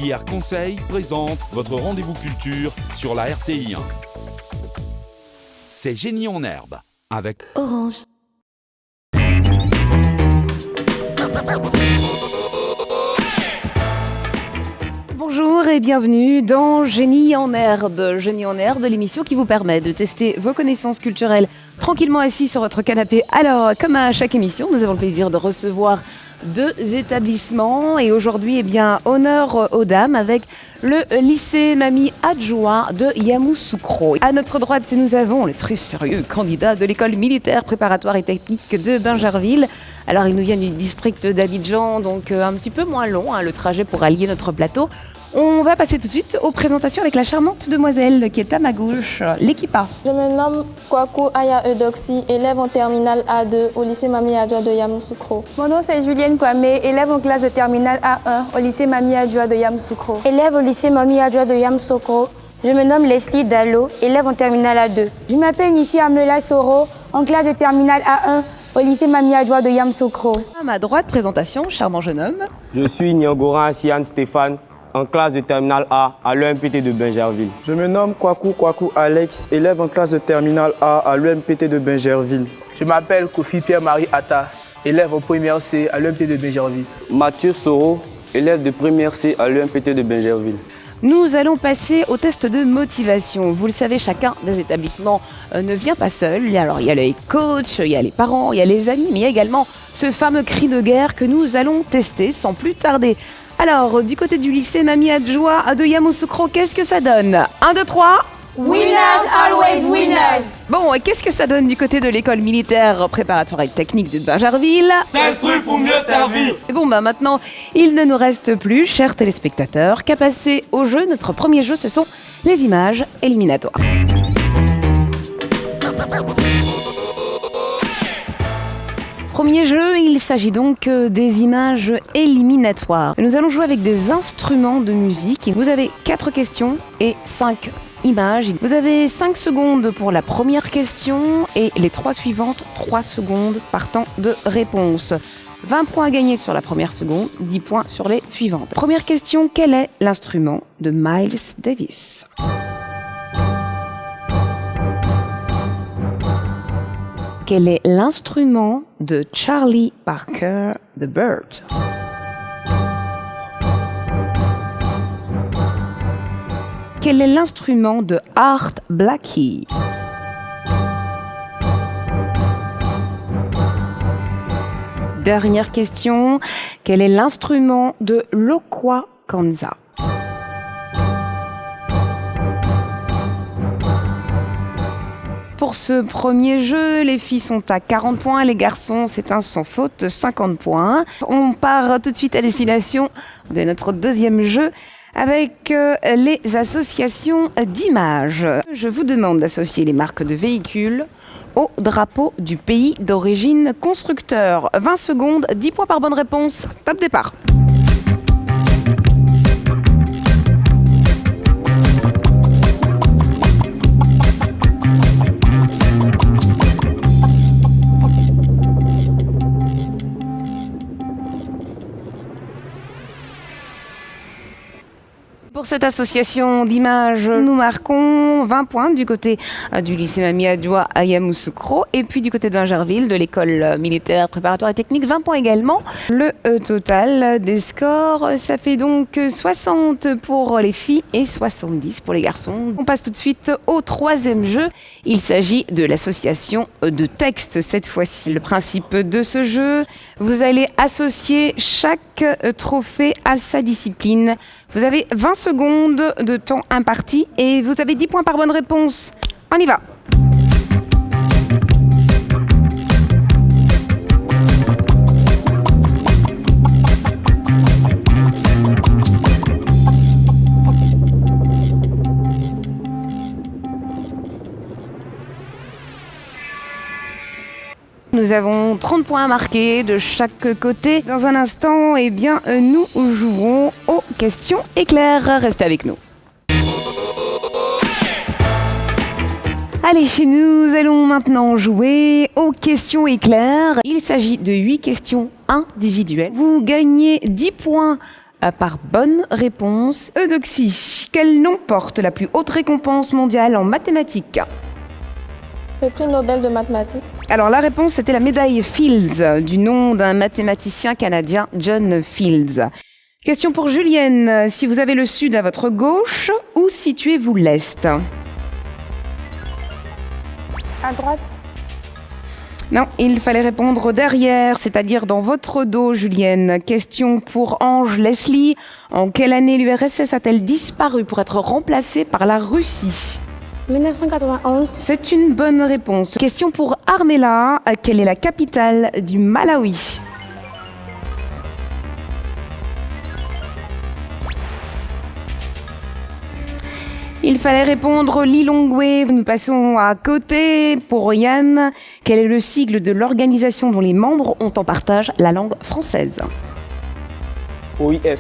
JR Conseil présente votre rendez-vous culture sur la RTI 1. C'est Génie en herbe avec Orange. Bonjour et bienvenue dans Génie en herbe. Génie en herbe, l'émission qui vous permet de tester vos connaissances culturelles tranquillement assis sur votre canapé. Alors, comme à chaque émission, nous avons le plaisir de recevoir deux établissements et aujourd'hui, honneur aux dames avec le lycée Mamie Adjoa de Yamoussoukro. À notre droite, nous avons le très sérieux candidat de l'école militaire préparatoire et technique de Bingerville. Alors, il nous vient du district d'Abidjan, donc un petit peu moins long, le trajet pour allier notre plateau. On va passer tout de suite aux présentations avec la charmante demoiselle qui est à ma gauche, l'équipe A. Je me nomme Kwaku Aya Eudoxie, élève en terminale A2 au lycée Mamie Adjoa de Yamoussoukro. Mon nom c'est Julienne Kwame, élève en classe de terminale A1 au lycée Mamie Adjoa de Yamoussoukro. Élève au lycée Mamie Adjoa de Yamoussoukro. Je me nomme Leslie Dallo, élève en terminale A2. Je m'appelle Nishi Amela Soro, en classe de terminale A1 au lycée Mamie Adjoa de Yamoussoukro. À ma droite, présentation, charmant jeune homme. Je suis Nyangora Asiane Stéphane, en classe de terminale A à l'EMPT de Bingerville. Je me nomme Kwaku Alex, élève en classe de terminale A à l'EMPT de Bingerville. Je m'appelle Kofi Pierre-Marie Atta, élève en première C à l'EMPT de Bingerville. Mathieu Soro, élève de première C à l'EMPT de Bingerville. Nous allons passer au test de motivation. Vous le savez, chacun des établissements ne vient pas seul. Alors, il y a les coachs, il y a les parents, il y a les amis, mais il y a également ce fameux cri de guerre que nous allons tester sans plus tarder. Alors, du côté du lycée Mamie Adjoa de Yamoussoukro, qu'est-ce que ça donne ? 1, 2, 3. Winners always winners. Bon, qu'est-ce que ça donne du côté de l'école militaire préparatoire et technique de Bingerville ? S'instruire pour mieux servir. Et bon, maintenant, il ne nous reste plus, chers téléspectateurs, qu'à passer au jeu. Notre premier jeu, ce sont les images éliminatoires. Premier jeu, il s'agit donc des images éliminatoires. Nous allons jouer avec des instruments de musique. Vous avez 4 questions et 5 images. Vous avez 5 secondes pour la première question et les 3 suivantes, 3 secondes partant de réponse. 20 points à gagner sur la première seconde, 10 points sur les suivantes. Première question, quel est l'instrument de Miles Davis ? Quel est l'instrument de Charlie Parker, The Bird ? Quel est l'instrument de Art Blakey ? Dernière question, quel est l'instrument de Lokwa Kanza ? Pour ce premier jeu, les filles sont à 40 points, les garçons, c'est un sans faute, 50 points. On part tout de suite à destination de notre deuxième jeu avec les associations d'images. Je vous demande d'associer les marques de véhicules au drapeau du pays d'origine constructeur. 20 secondes, 10 points par bonne réponse. Top départ. Pour cette association d'images, nous marquons 20 points du côté du lycée Mamie Adjoa à Yamoussoukro et puis du côté de Bingerville, de l'école militaire préparatoire et technique, 20 points également. Le total des scores, ça fait donc 60 pour les filles et 70 pour les garçons. On passe tout de suite au troisième jeu. Il s'agit de l'association de textes cette fois-ci. Le principe de ce jeu, vous allez associer chaque trophée à sa discipline. Vous avez 20 secondes de temps imparti et vous avez 10 points par bonne réponse. On y va. Nous avons 30 points à marquer de chaque côté. Dans un instant, nous jouerons aux questions éclairs. Restez avec nous. Allez, nous allons maintenant jouer aux questions éclairs. Il s'agit de 8 questions individuelles. Vous gagnez 10 points par bonne réponse. Eudoxie, quel nom porte la plus haute récompense mondiale en mathématiques? Le prix Nobel de mathématiques. Alors la réponse, c'était la médaille Fields, du nom d'un mathématicien canadien, John Fields. Question pour Julienne, si vous avez le sud à votre gauche, où situez-vous l'est? À droite. Non, il fallait répondre derrière, c'est-à-dire dans votre dos, Julienne. Question pour Ange Leslie. En quelle année l'URSS a-t-elle disparu pour être remplacée par la Russie? 1991. C'est une bonne réponse. Question pour Armella. Quelle est la capitale du Malawi? Il fallait répondre Lilongwe. Nous passons à côté pour Yann. Quel est le sigle de l'organisation dont les membres ont en partage la langue française? OIF.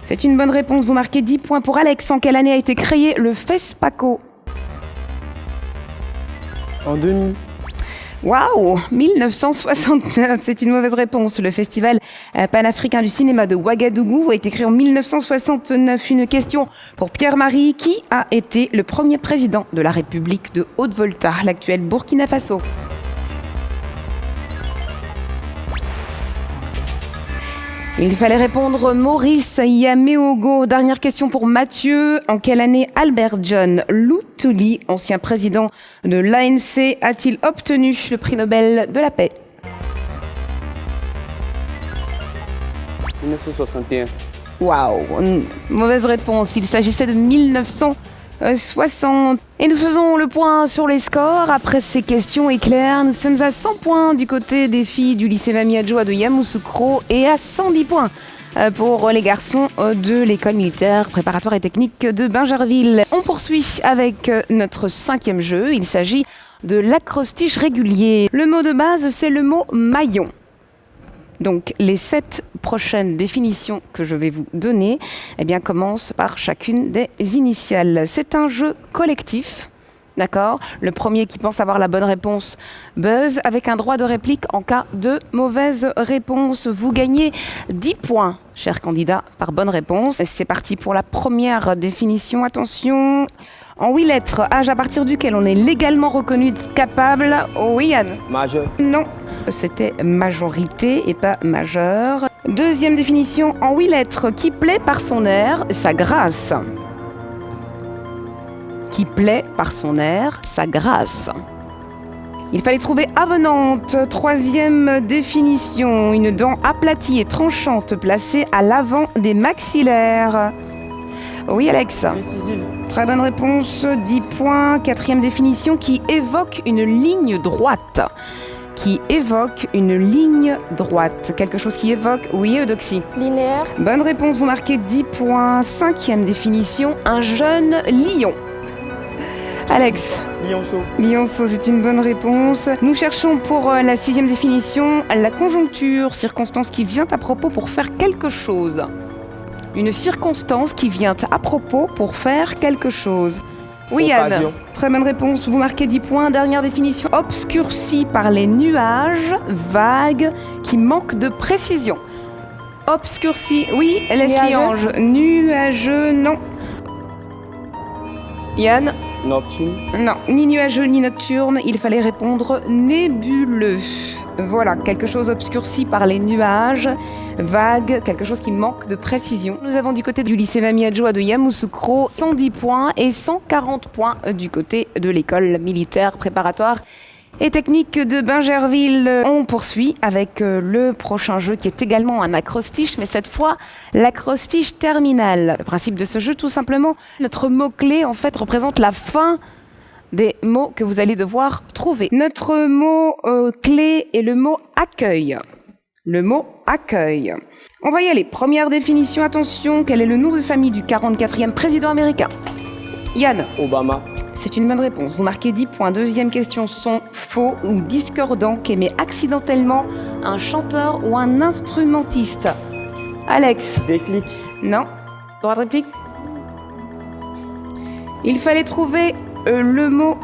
C'est une bonne réponse. Vous marquez 10 points pour Alex. En quelle année a été créé le FESPACO? En 2000. Waouh, 1969, c'est une mauvaise réponse. Le festival panafricain du cinéma de Ouagadougou a été créé en 1969. Une question pour Pierre-Marie. Qui a été le premier président de la République de Haute-Volta, l'actuel Burkina Faso? Il fallait répondre Maurice Yameogo. Dernière question pour Mathieu. En quelle année Albert John Luthuli, ancien président de l'ANC, a-t-il obtenu le prix Nobel de la paix? 1961. Waouh, mauvaise réponse. Il s'agissait de 1960. Et nous faisons le point sur les scores. Après ces questions éclairs, nous sommes à 100 points du côté des filles du lycée Mamie Adjoa de Yamoussoukro et à 110 points pour les garçons de l'école militaire préparatoire et technique de Bingerville. On poursuit avec notre 5e jeu. Il s'agit de l'acrostiche régulier. Le mot de base, c'est le mot maillon. Donc, les 7 prochaines définitions que je vais vous donner commencent par chacune des initiales. C'est un jeu collectif, d'accord? Le premier qui pense avoir la bonne réponse buzz avec un droit de réplique en cas de mauvaise réponse. Vous gagnez 10 points, chers candidats, par bonne réponse. C'est parti pour la première définition. Attention, en 8 lettres, âge à partir duquel on est légalement reconnu capable. Oh oui, Yann? Majeur. Non. C'était majorité et pas majeur. Deuxième définition en 8 lettres. Qui plaît par son air, sa grâce. Qui plaît par son air, sa grâce. Il fallait trouver avenante. Troisième définition. Une dent aplatie et tranchante placée à l'avant des maxillaires. Oui, Alex? Décisive. Très bonne réponse. 10 points. Quatrième définition. Qui évoque une ligne droite. Qui évoque une ligne droite. Quelque chose qui évoque, oui, Eudoxie. Linéaire. Bonne réponse, vous marquez 10 points. 5e définition, un jeune lion. Alex? Lionceau. Lionceau, c'est une bonne réponse. Nous cherchons pour la 6e définition, la conjoncture, circonstance qui vient à propos pour faire quelque chose. Une circonstance qui vient à propos pour faire quelque chose. Oui, Yann. Occasion. Très bonne réponse, vous marquez 10 points. Dernière définition, obscurci par les nuages, vagues, qui manquent de précision. Obscurci, oui, Leslie Ange. Nuageux, non. Yann? Nocturne. Non, ni nuageux ni nocturne, il fallait répondre nébuleux. Voilà, quelque chose obscurci par les nuages, vague, quelque chose qui manque de précision. Nous avons du côté du lycée Mamie Adjoa de Yamoussoukro 110 points et 140 points du côté de l'école militaire préparatoire et technique de Bingerville. On poursuit avec le prochain jeu qui est également un acrostiche, mais cette fois l'acrostiche terminale. Le principe de ce jeu, tout simplement, notre mot-clé en fait représente la fin des mots que vous allez devoir trouver. Notre mot clé est le mot accueil. Le mot accueil. On va y aller. Première définition, attention, quel est le nom de famille du 44e président américain? Yann? Obama. C'est une bonne réponse. Vous marquez 10 points. Deuxième question, son faux ou discordant qu'émet accidentellement un chanteur ou un instrumentiste. Alex? Déclic. Non. Droit de réplique? Il fallait trouver le mot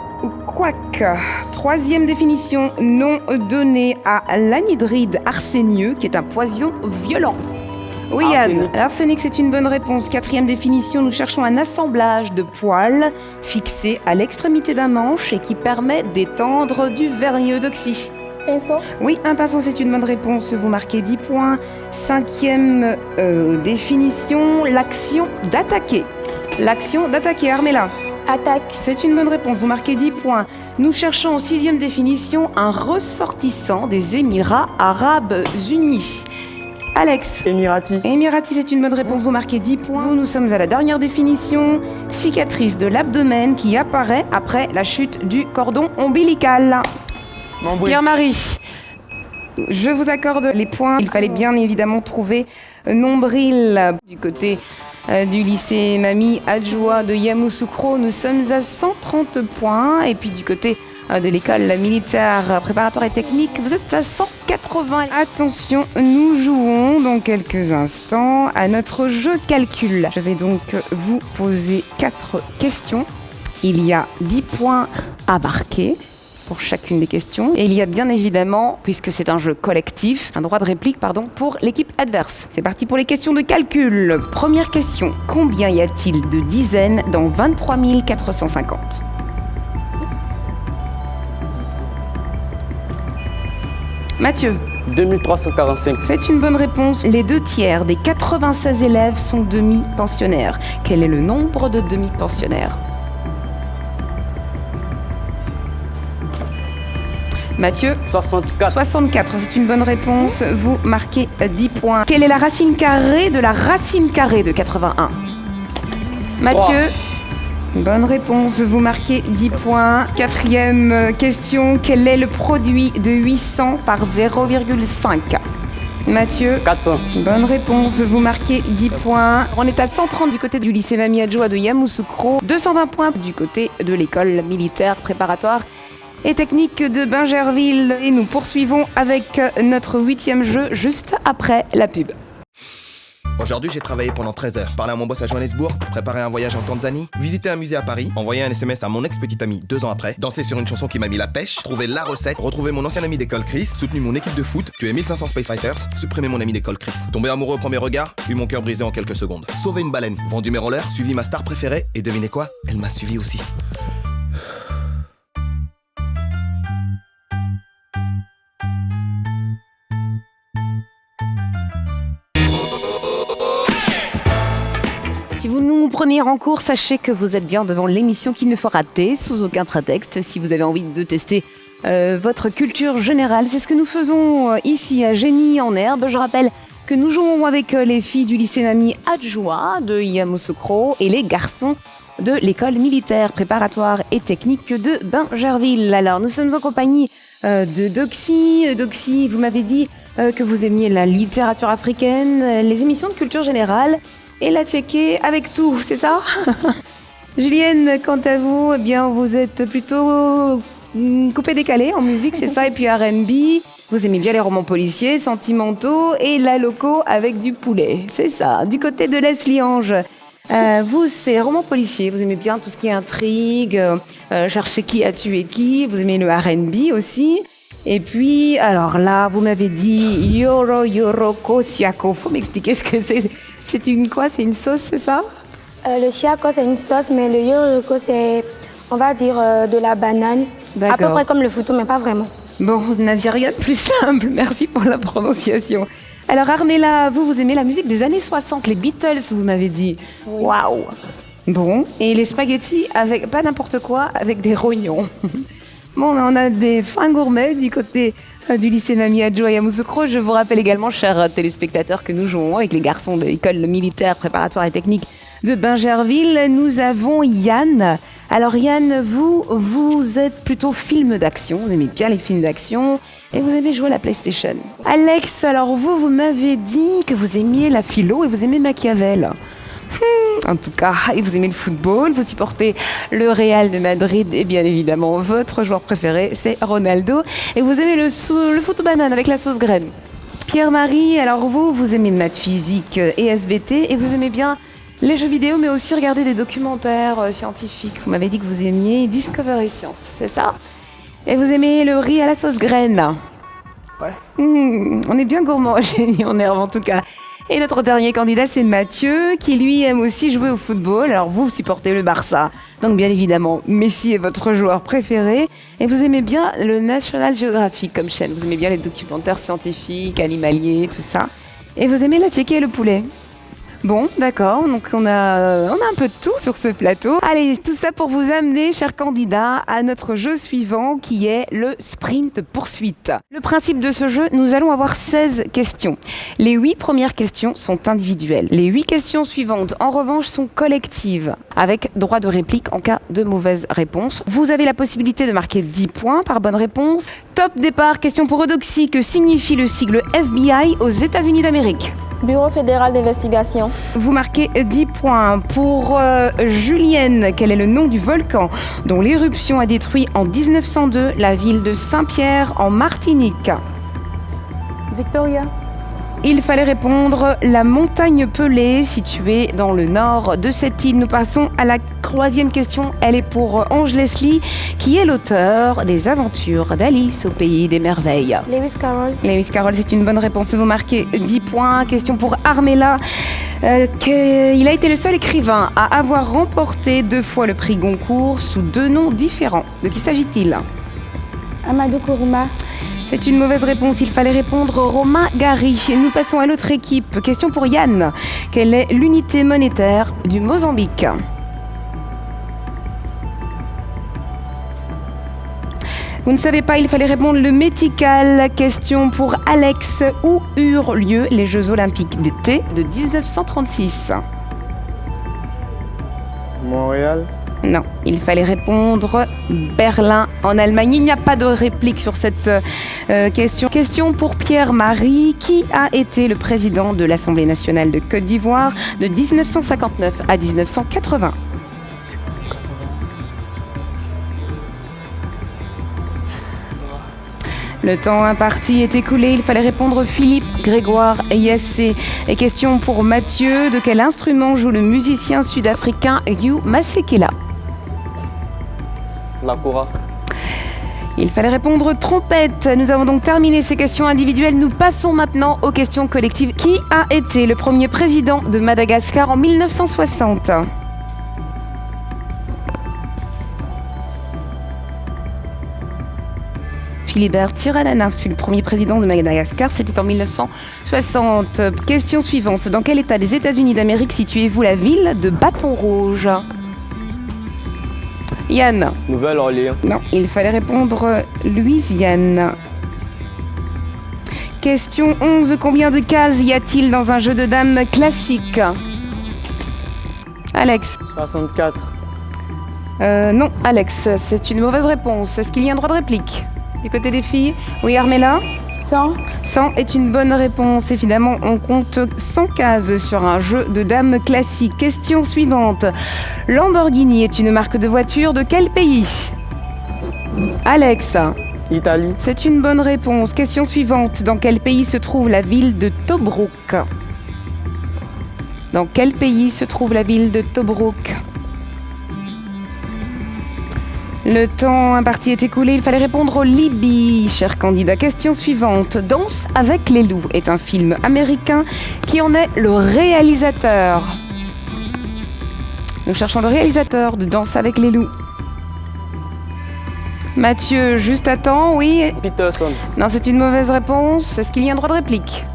couac. Troisième définition, nom donné à l'anhydride arsénieux qui est un poison violent. Oui, Yann. Arsenic. L'arsenic, c'est une bonne réponse. Quatrième définition, nous cherchons un assemblage de poils fixés à l'extrémité d'un manche et qui permet d'étendre du vernis eudoxie. Pinceau. Oui, un pinceau, c'est une bonne réponse. Vous marquez 10 points. Cinquième définition, l'action d'attaquer. L'action d'attaquer, Armella. Attaque. C'est une bonne réponse. Vous marquez 10 points. Nous cherchons en sixième définition un ressortissant des Émirats Arabes Unis. Alex. Émirati. Émirati, c'est une bonne réponse. Vous marquez 10 points. Nous sommes à la dernière définition. Cicatrice de l'abdomen qui apparaît après la chute du cordon ombilical. Nombril. Pierre-Marie, je vous accorde les points. Il fallait bien évidemment trouver nombril du côté du lycée Mamie Adjoa de Yamoussoukro. Nous sommes à 130 points. Et puis du côté de l'école militaire préparatoire et technique, vous êtes à 180. Attention, nous jouons dans quelques instants à notre jeu calcul. Je vais donc vous poser 4 questions. Il y a 10 points à marquer pour chacune des questions. Et il y a bien évidemment, puisque c'est un jeu collectif, un droit de réplique pour l'équipe adverse. C'est parti pour les questions de calcul. Première question. Combien y a-t-il de dizaines dans 23 450 ? Mathieu. 2345. C'est une bonne réponse. Les 2/3 des 96 élèves sont demi-pensionnaires. Quel est le nombre de demi-pensionnaires ? Mathieu. 64. 64, c'est une bonne réponse. Vous marquez 10 points. Quelle est la racine carrée de la racine carrée de 81 ? Mathieu. Bonne réponse, vous marquez 10 points. Quatrième question, quel est le produit de 800 par 0,5 ? Mathieu. 400. Bonne réponse, vous marquez 10 points. On est à 130 du côté du lycée Mamie Adjoa de Yamoussoukro, 220 points du côté de l'école militaire préparatoire et technique de Bingerville. Et nous poursuivons avec notre 8e jeu juste après la pub. Aujourd'hui, j'ai travaillé pendant 13 heures. Parler à mon boss à Johannesburg, préparer un voyage en Tanzanie, visiter un musée à Paris, envoyer un SMS à mon ex-petite amie 2 ans après, danser sur une chanson qui m'a mis la pêche, trouver la recette, retrouver mon ancien ami d'école Chris, soutenu mon équipe de foot, tuer 1500 Space Fighters, supprimer mon ami d'école Chris, tomber amoureux au premier regard, eu mon cœur brisé en quelques secondes, sauver une baleine, vendu mes rollers, suivi ma star préférée, et devinez quoi ? Elle m'a suivi aussi. Si vous nous prenez en cours, sachez que vous êtes bien devant l'émission qu'il ne faut rater, sous aucun prétexte. Si vous avez envie de tester votre culture générale, c'est ce que nous faisons ici à Génie en Herbe. Je rappelle que nous jouons avec les filles du lycée Mamie Adjoa de Yamoussoukro et les garçons de l'école militaire préparatoire et technique de Bingerville. Alors, nous sommes en compagnie de Doxy. Doxy, vous m'avez dit que vous aimiez la littérature africaine, les émissions de culture générale et la checker avec tout, c'est ça? Julienne, quant à vous, eh bien, vous êtes plutôt coupé-décalé en musique, c'est ça, et puis R&B. Vous aimez bien les romans policiers, sentimentaux et la loco avec du poulet, c'est ça. Du côté de Leslie Ange, vous, c'est romans policiers, vous aimez bien tout ce qui est intrigue, chercher qui a tué qui, vous aimez le R&B aussi. Et puis, alors là, vous m'avez dit Yoroko Siako. Faut m'expliquer ce que c'est. C'est une quoi? C'est une sauce, c'est ça? Le siako, c'est une sauce, mais le yoroko, c'est, on va dire, de la banane. À peu près comme le foutou, mais pas vraiment. Bon, vous n'aviez rien de plus simple. Merci pour la prononciation. Alors, Armella, vous aimez la musique des années 60, les Beatles, vous m'avez dit. Waouh! Oui. Bon, et les spaghettis avec pas n'importe quoi, avec des rognons. Bon, on a des fins gourmets du côté du lycée Mamie Adjoa à Yamoussoukro. Je vous rappelle également, chers téléspectateurs, que nous jouons avec les garçons de l'école militaire préparatoire et technique de Bingerville. Nous avons Yann. Alors Yann, vous êtes plutôt film d'action, vous aimez bien les films d'action et vous aimez jouer à la PlayStation. Alex, alors vous m'avez dit que vous aimiez la philo et vous aimez Machiavel. En tout cas, et vous aimez le football, vous supportez le Real de Madrid et bien évidemment votre joueur préféré c'est Ronaldo et vous aimez le foot aux bananes avec la sauce graine. Pierre-Marie, alors vous aimez maths, physique et SVT et vous aimez bien les jeux vidéo mais aussi regarder des documentaires scientifiques. Vous m'avez dit que vous aimiez Discovery Science, c'est ça? Et vous aimez le riz à la sauce graine? Ouais. On est bien gourmand, Génie en herbe en tout cas. Et notre dernier candidat, c'est Mathieu, qui lui aime aussi jouer au football. Alors vous supportez le Barça, donc bien évidemment, Messi est votre joueur préféré. Et vous aimez bien le National Geographic comme chaîne. Vous aimez bien les documentaires scientifiques, animaliers, tout ça. Et vous aimez la tchéké et le poulet. Bon, d'accord, donc on a un peu de tout sur ce plateau. Allez, tout ça pour vous amener, chers candidats, à notre jeu suivant qui est le sprint poursuite. Le principe de ce jeu, nous allons avoir 16 questions. Les 8 premières questions sont individuelles. Les 8 questions suivantes, en revanche, sont collectives, avec droit de réplique en cas de mauvaise réponse. Vous avez la possibilité de marquer 10 points par bonne réponse. Top départ, question pour Eudoxie, que signifie le sigle FBI aux États-Unis d'Amérique ? Bureau fédéral d'investigation. Vous marquez 10 points. Pour Julienne, quel est le nom du volcan dont l'éruption a détruit en 1902 la ville de Saint-Pierre en Martinique ? Victoria. Il fallait répondre la montagne Pelée, située dans le nord de cette île. Nous passons à la 3e question. Elle est pour Ange Leslie, qui est l'auteur des aventures d'Alice au pays des merveilles. Lewis Carroll. Lewis Carroll, c'est une bonne réponse. Vous marquez 10 points. Question pour Armella. Il a été le seul écrivain à avoir remporté 2 fois le prix Goncourt sous 2 noms différents. De qui s'agit-il ? Amadou Kourouma. C'est une mauvaise réponse, il fallait répondre Romain Gary. Nous passons à l'autre équipe. Question pour Yann. Quelle est l'unité monétaire du Mozambique ? Vous ne savez pas, il fallait répondre le métical. Question pour Alex. Où eurent lieu les Jeux Olympiques d'été de 1936 ? Montréal. Non, il fallait répondre Berlin en Allemagne. Il n'y a pas de réplique sur cette question. Question pour Pierre-Marie. Qui a été le président de l'Assemblée nationale de Côte d'Ivoire de 1959 à 1980 ? Le temps imparti est écoulé, il fallait répondre Philippe Grégoire Yassé. Et question pour Mathieu, de quel instrument joue le musicien sud-africain Hugh Masekela ? La kora. Il fallait répondre trompette. Nous avons donc terminé ces questions individuelles. Nous passons maintenant aux questions collectives. Qui a été le premier président de Madagascar en 1960 ? Philibert Tsiranana fut le premier président de Madagascar, c'était en 1960. Question suivante. Dans quel état des États-Unis d'Amérique situez-vous la ville de Bâton Rouge ? Yann. Nouvelle-Orléans. Non, il fallait répondre Louisiane. Question 11. Combien de cases y a-t-il dans un jeu de dames classique ? Alex. 64. Non, Alex, c'est une mauvaise réponse. Est-ce qu'il y a un droit de réplique ? Du côté des filles ? Oui, Armella ? 100. 100 est une bonne réponse. Évidemment, on compte 100 cases sur un jeu de dames classique. Question suivante. Lamborghini est une marque de voiture de quel pays ? Alex ? Italie. C'est une bonne réponse. Question suivante. Dans quel pays se trouve la ville de Tobrouk ? Dans quel pays se trouve la ville de Tobrouk ? Le temps imparti est écoulé, il fallait répondre Libye, cher candidat. Question suivante. Danse avec les loups est un film américain qui en est le réalisateur. Nous cherchons le réalisateur de Danse avec les loups. Mathieu, juste à temps, oui. Peterson. Non, c'est une mauvaise réponse. Est-ce qu'il y a un droit de réplique ?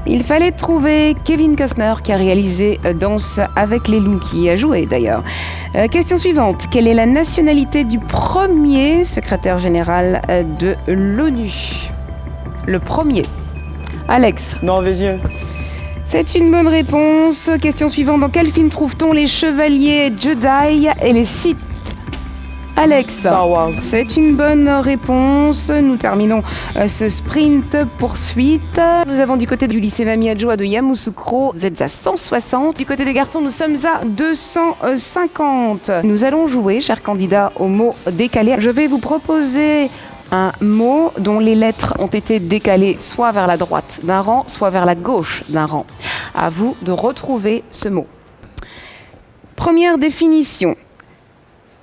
Il fallait trouver Kevin Costner qui a réalisé Danse avec les loups, qui y a joué d'ailleurs. Question suivante. Quelle est la nationalité du premier secrétaire général de l'ONU ? Le premier. Alex. Norvégien. C'est une bonne réponse. Question suivante. Dans quel film trouve-t-on les chevaliers Jedi et les Sith ? Alex. Star Wars. C'est une bonne réponse. Nous terminons ce sprint poursuite. Nous avons du côté du lycée Mamie Adjoa de Yamoussoukro, vous êtes à 160. Du côté des garçons, nous sommes à 250. Nous allons jouer, chers candidats, au mot décalé. Je vais vous proposer un mot dont les lettres ont été décalées soit vers la droite d'un rang, soit vers la gauche d'un rang. À vous de retrouver ce mot. Première définition.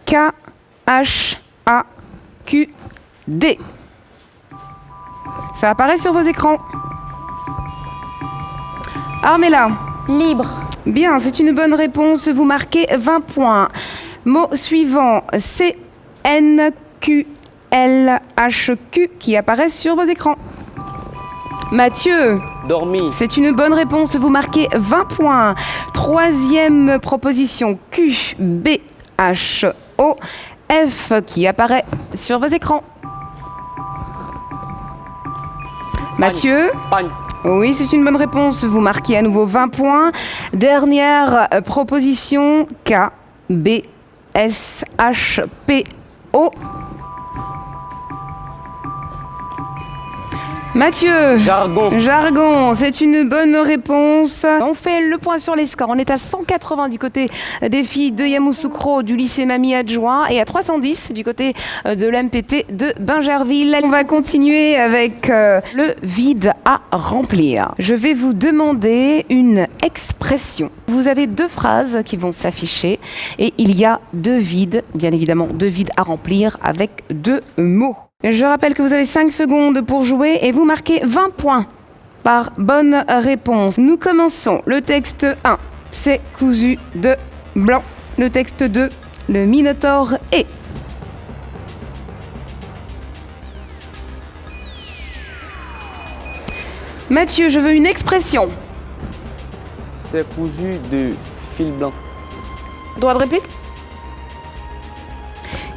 K-H-A-Q-D. Ça apparaît sur vos écrans. Armella. Libre. Bien, c'est une bonne réponse. Vous marquez 20 points. Mot suivant, CNQLHQ qui apparaît sur vos écrans. Mathieu. Dormi. C'est une bonne réponse. Vous marquez 20 points. Troisième proposition, QBHOF qui apparaît sur vos écrans. Mathieu. Pagne. Oui, c'est une bonne réponse. Vous marquez à nouveau 20 points. Dernière proposition, KBSHPO. Mathieu. Jargon. Jargon, c'est une bonne réponse. On fait le point sur les scores. On est à 180 du côté des filles de Yamoussoukro du lycée Mamie Adjoint et à 310 du côté de l'MPT de Bingerville. On va continuer avec le vide à remplir. Je vais vous demander une expression. Vous avez 2 phrases qui vont s'afficher et il y a 2 vides, bien évidemment 2 vides à remplir avec 2 mots. Je rappelle que vous avez 5 secondes pour jouer et vous marquez 20 points par bonne réponse. Nous commençons. Le texte 1, c'est cousu de blanc. Le texte 2, le Minotaure est. Mathieu, je veux une expression. C'est cousu de fil blanc. Droit de réplique ?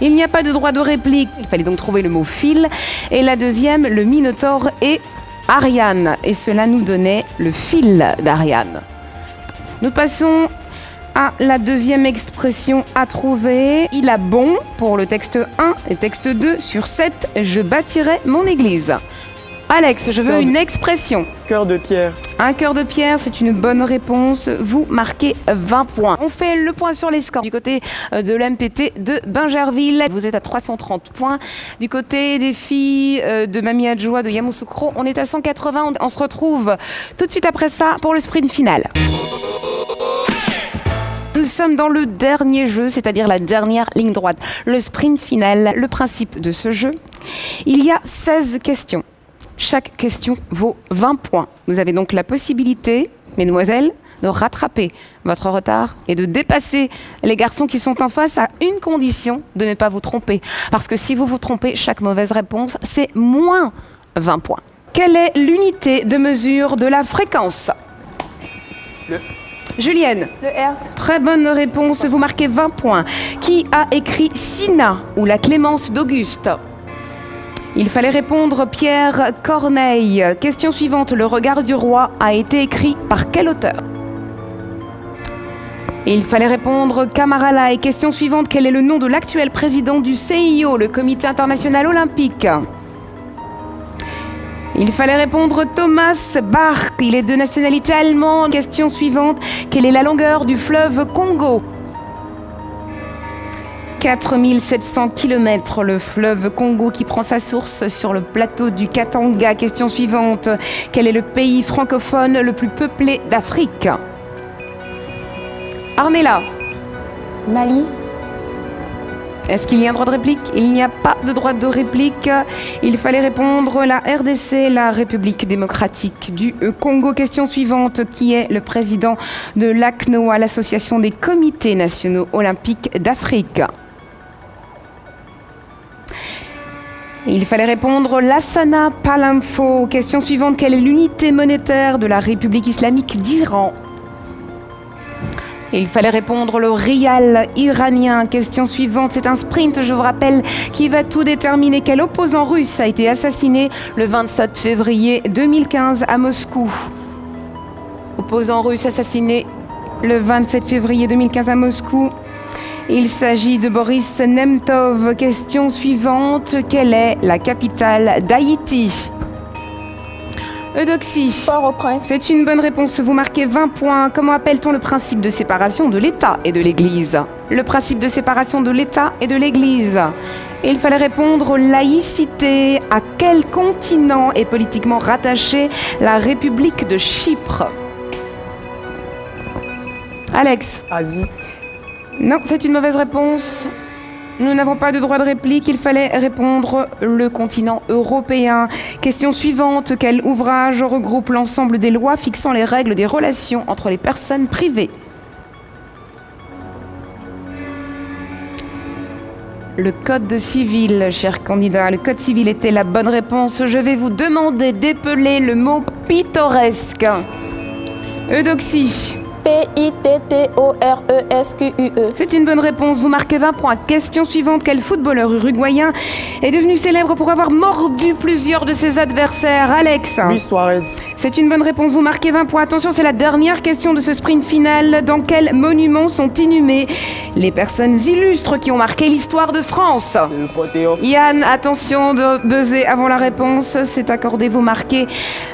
Il n'y a pas de droit de réplique. Il fallait donc trouver le mot fil. Et la deuxième, le Minotaure et Ariane. Et cela nous donnait le fil d'Ariane. Nous passons à la deuxième expression à trouver. Il a bon pour le texte 1 et texte 2. Sur 7, je bâtirai mon église. Alex, je veux une expression. Cœur de pierre. Un cœur de pierre, c'est une bonne réponse. Vous marquez 20 points. On fait le point sur les scores. Du côté de l'MPT de Bingerville, vous êtes à 330 points. Du côté des filles de Mamie Adjoa de Yamoussoukro, on est à 180. On se retrouve tout de suite après ça pour le sprint final. Nous sommes dans le dernier jeu, c'est-à-dire la dernière ligne droite. Le sprint final, le principe de ce jeu. Il y a 16 questions. Chaque question vaut 20 points. Vous avez donc la possibilité, mesdemoiselles, de rattraper votre retard et de dépasser les garçons qui sont en face à une condition, de ne pas vous tromper. Parce que si vous vous trompez, chaque mauvaise réponse, c'est moins 20 points. Quelle est l'unité de mesure de la fréquence ? Julienne. Le hertz. Très bonne réponse, vous marquez 20 points. Qui a écrit Cinna ou la Clémence d'Auguste ? Il fallait répondre Pierre Corneille. Question suivante, le regard du roi a été écrit par quel auteur ? Il fallait répondre Camarala. Et question suivante, quel est le nom de l'actuel président du CIO, le Comité international olympique ? Il fallait répondre Thomas Bach. Il est de nationalité allemande. Question suivante, quelle est la longueur du fleuve Congo ? 4700 km, le fleuve Congo qui prend sa source sur le plateau du Katanga. Question suivante, quel est le pays francophone le plus peuplé d'Afrique ? Armella. Mali. Est-ce qu'il y a un droit de réplique ? Il n'y a pas de droit de réplique. Il fallait répondre la RDC, la République démocratique du Congo. Question suivante, qui est le président de l'ACNOA, l'Association des comités nationaux olympiques d'Afrique ? Il fallait répondre Lassana Palinfo. Question suivante, quelle est l'unité monétaire de la République islamique d'Iran ? Il fallait répondre le rial iranien. Question suivante, c'est un sprint, je vous rappelle, qui va tout déterminer. Quel opposant russe a été assassiné le 27 février 2015 à Moscou ? Opposant russe assassiné le 27 février 2015 à Moscou. Il s'agit de Boris Nemtsov. Question suivante, quelle est la capitale d'Haïti ? Eudoxie. Port-au-Prince. C'est une bonne réponse, vous marquez 20 points. Comment appelle-t-on le principe de séparation de l'État et de l'Église ? Le principe de séparation de l'État et de l'Église. Et il fallait répondre laïcité. À quel continent est politiquement rattachée la République de Chypre ? Alex. Asie. Non, c'est une mauvaise réponse. Nous n'avons pas de droit de réplique, il fallait répondre le continent européen. Question suivante, quel ouvrage regroupe l'ensemble des lois fixant les règles des relations entre les personnes privées? Le code civil, cher candidat, le code civil était la bonne réponse. Je vais vous demander d'épeler le mot pittoresque. Eudoxie. Pittoresque. C'est une bonne réponse, vous marquez 20 points. Question suivante, quel footballeur uruguayen est devenu célèbre pour avoir mordu plusieurs de ses adversaires? Alex. Luis Suarez. C'est une bonne réponse, vous marquez 20 points. Attention, c'est la dernière question de ce sprint final. Dans quel monument sont inhumées les personnes illustres qui ont marqué l'histoire de France? Le Panthéon. Yann, attention de buzzer avant la réponse. C'est accordé, vous marquez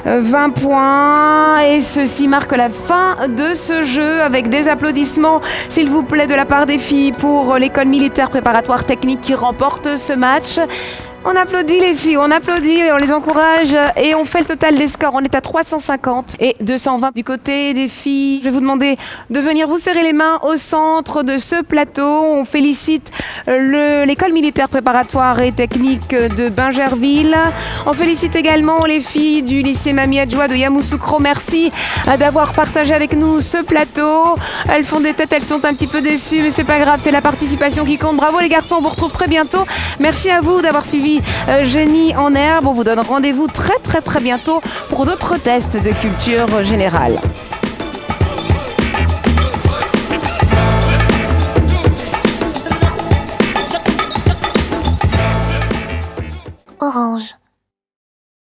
20 points. Et ceci marque la fin de ce jeu avec des applaudissements, s'il vous plaît, de la part des filles pour l'école militaire préparatoire technique qui remporte ce match. On applaudit les filles, on applaudit, on les encourage et on fait le total des scores. On est à 350 et 220 du côté des filles. Je vais vous demander de venir vous serrer les mains au centre de ce plateau. On félicite l'école militaire préparatoire et technique de Bingerville. On félicite également les filles du lycée Mamie Adjoa de Yamoussoukro. Merci d'avoir partagé avec nous ce plateau. Elles font des têtes, elles sont un petit peu déçues, mais c'est pas grave, c'est la participation qui compte. Bravo les garçons, on vous retrouve très bientôt. Merci à vous d'avoir suivi Génie en herbe. On vous donne rendez-vous très bientôt pour d'autres tests de culture générale.